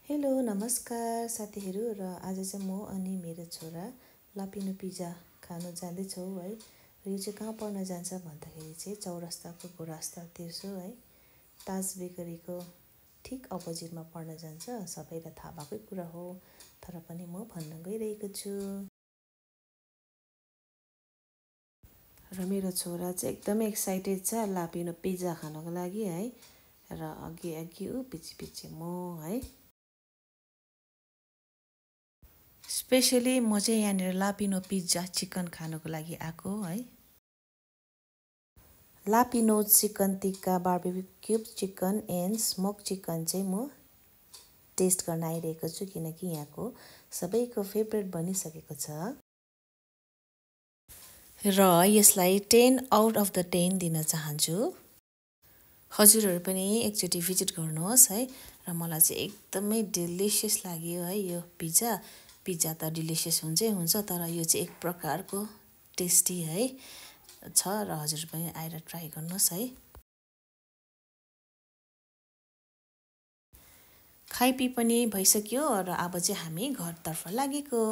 Hello नमस्कार साथीहरू र आज चाहिँ म अनि मेरो छोरा लापिनो पिज्जा खान जाँदैछौँ है। र यो चाहिँ कहाँ पर्न जान्छ भन्दाखेरि चाहिँ चौरस्ताको घोडस्था तेर्सो है ताज बेकरीको ठिक अपोजिटमा पर्न जान्छ। सबैलाई थाहा भएकै कुरा हो, तर पनि म भन्न गइरहेको छु। र मेरो छोरा चाहिँ एकदमै एक्साइटेड छ लापिनो पिज्जा खानको लागि है। र अघि अघि ऊ पछि पछि म है। स्पेसली म चाहिँ यहाँनिर लापिनो पिज्जा चिकन खानको लागि आएको है। लापिनो chicken tikka barbecue cube chicken and smoke chicken चाहिँ म टेस्ट गर्न आइरहेको छु, किनकि यहाँको सबैको फेभरेट बनिसकेको छ। र यसलाई 10 आउट अफ द 10 दिन चाहन्छु। हजुरहरू पनि एकचोटि भिजिट गर्नुहोस् है। र मलाई चाहिँ एकदमै डिलिसियस लाग्यो है यो पिज्जा। पिज्जा त डिलिसियस हुन्छै हुन्छ, तर यो चाहिँ एक प्रकारको टेस्टी है छ। र हजुर पनि आएर ट्राई गर्नुहोस् है। खाइपी पनि भइसक्यो र अब चाहिँ हामी घरतर्फ लागेको।